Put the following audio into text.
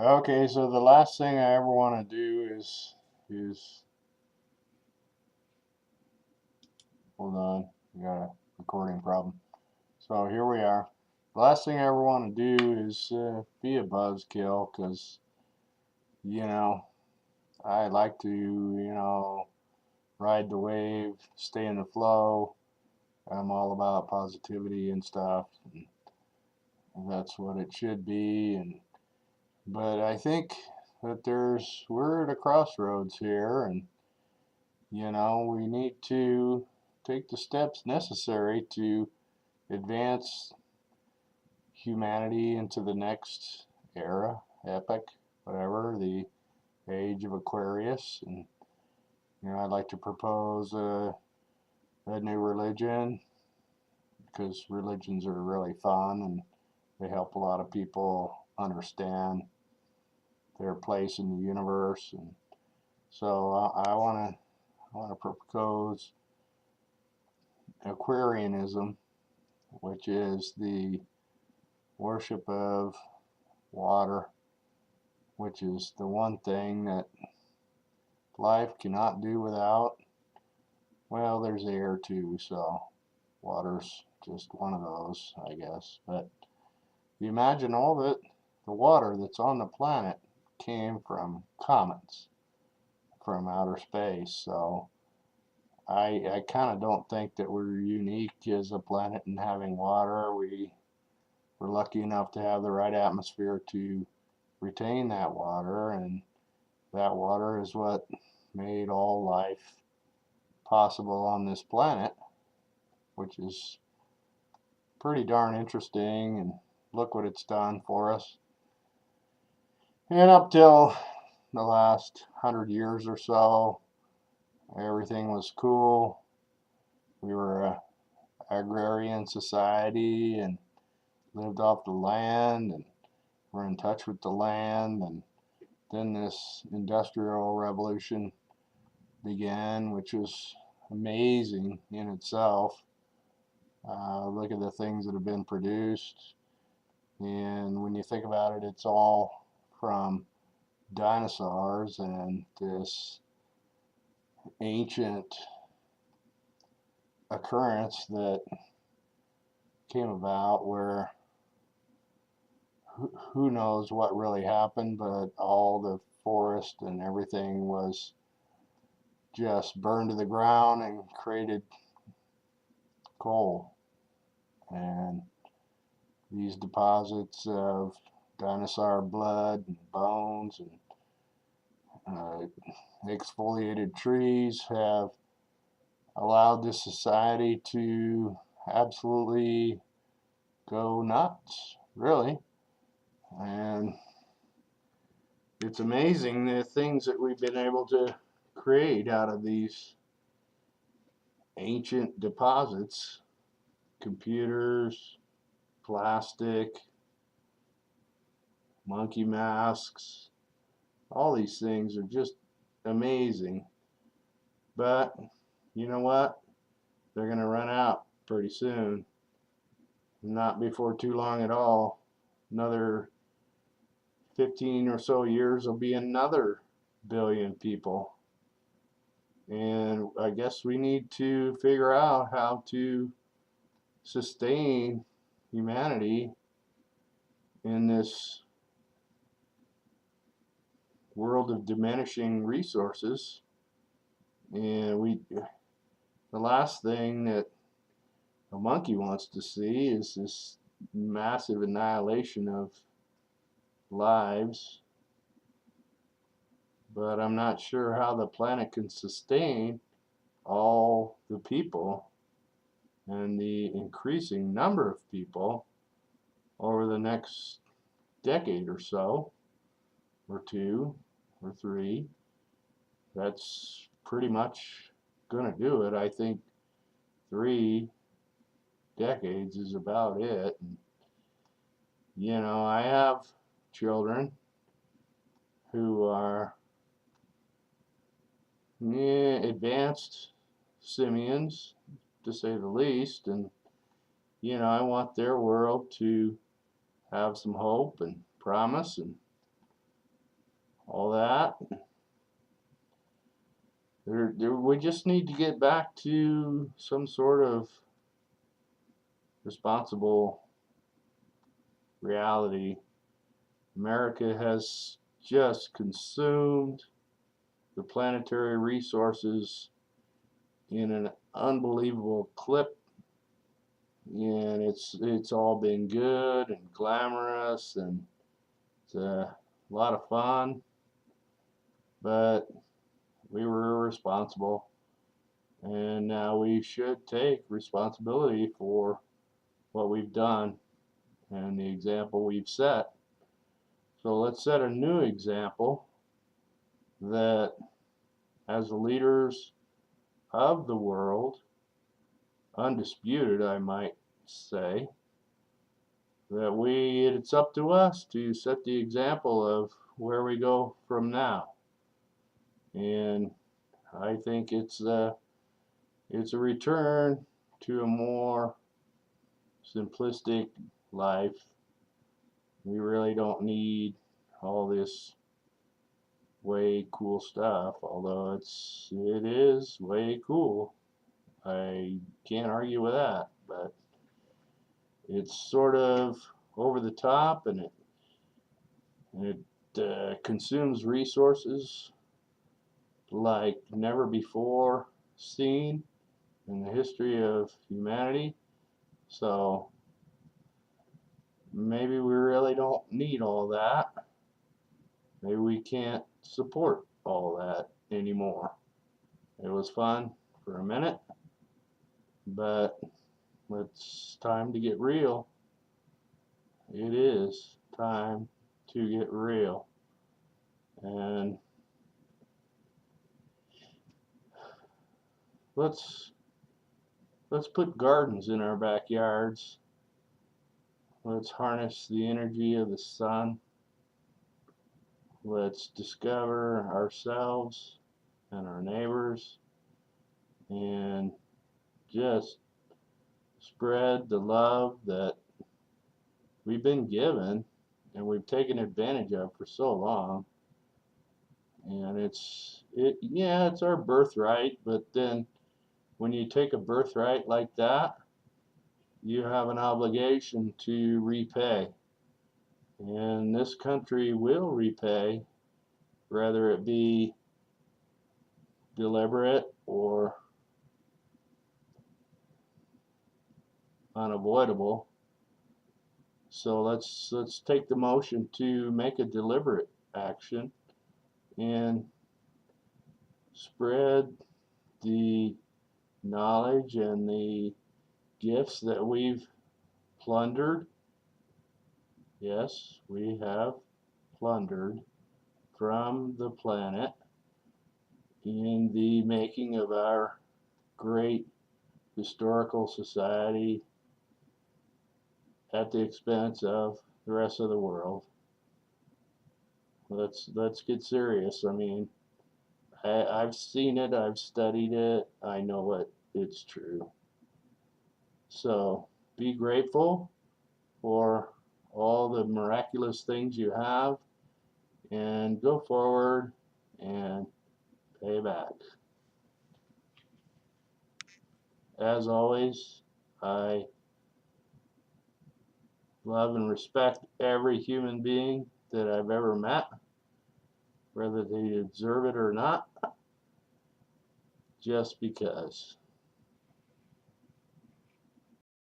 Okay, so the last thing I ever want to do is hold on, we got a recording problem. So here we are. The last thing I ever want to do is be a buzzkill, because you know I like to ride the wave, stay in the flow. I'm all about positivity and stuff, and that's what it should be. But I think that we're at a crossroads here, and we need to take the steps necessary to advance humanity into the next era, epoch, whatever, the age of Aquarius. And I'd like to propose a new religion, because religions are really fun and they help a lot of people understand their place in the universe. And so I want to propose Aquarianism, which is the worship of water, which is the one thing that life cannot do without. Well, there's air too, so water's just one of those, I guess. But you imagine all the water that's on the planet came from comets from outer space. So I kind of don't think that we're unique as a planet in having water. We're lucky enough to have the right atmosphere to retain that water, and that water is what made all life possible on this planet, which is pretty darn interesting. And look what it's done for us. And up till the last 100 years or so, everything was cool. We were a agrarian society and lived off the land, and were in touch with the land. And then this industrial revolution began, which was amazing in itself. Look at the things that have been produced, and when you think about it, it's all from dinosaurs and this ancient occurrence that came about where who knows what really happened, but all the forest and everything was just burned to the ground and created coal. And these deposits of dinosaur blood and bones and exfoliated trees have allowed this society to absolutely go nuts, really. And it's amazing the things that we've been able to create out of these ancient deposits: computers, plastic, monkey masks. All these things are just amazing. But you know what? They're going to run out pretty soon. Not before too long at all. Another 15 or so years will be another billion people. And I guess we need to figure out how to sustain humanity in this world of diminishing resources. And the last thing that a monkey wants to see is this massive annihilation of lives. But I'm not sure how the planet can sustain all the people and the increasing number of people over the next decade or so, or two, or three. That's pretty much going to do it. I think 3 decades is about it. And, I have children who are advanced simians, to say the least. And, I want their world to have some hope and promise. And all that. We just need to get back to some sort of responsible reality. America has just consumed the planetary resources in an unbelievable clip, and it's all been good and glamorous, and it's a lot of fun, but we were irresponsible, and now we should take responsibility for what we've done and the example we've set. So let's set a new example that, as the leaders of the world, undisputed I might say, that it's up to us to set the example of where we go from now. And I think it's a return to a more simplistic life. We really don't need all this way cool stuff, although it is way cool. I can't argue with that, but it's sort of over the top, and it consumes resources like never before seen in the history of humanity. So maybe we really don't need all that. Maybe we can't support all that anymore. It was fun for a minute, but it's time to get real. It is time to get real. And let's put gardens in our backyards. Let's harness the energy of the sun. Let's discover ourselves and our neighbors, and just spread the love that we've been given and we've taken advantage of for so long. And it's our birthright, but then when you take a birthright like that, you have an obligation to repay. And this country will repay, whether it be deliberate or unavoidable. So let's take the motion to make a deliberate action and spread the knowledge and the gifts that we've plundered. Yes, we have plundered from the planet in the making of our great historical society at the expense of the rest of the world. Let's get serious. I mean, I've seen it, I've studied it, I know it's true. So be grateful for all the miraculous things you have, and go forward and pay back. As always, I love and respect every human being that I've ever met, whether they deserve it or not, just because.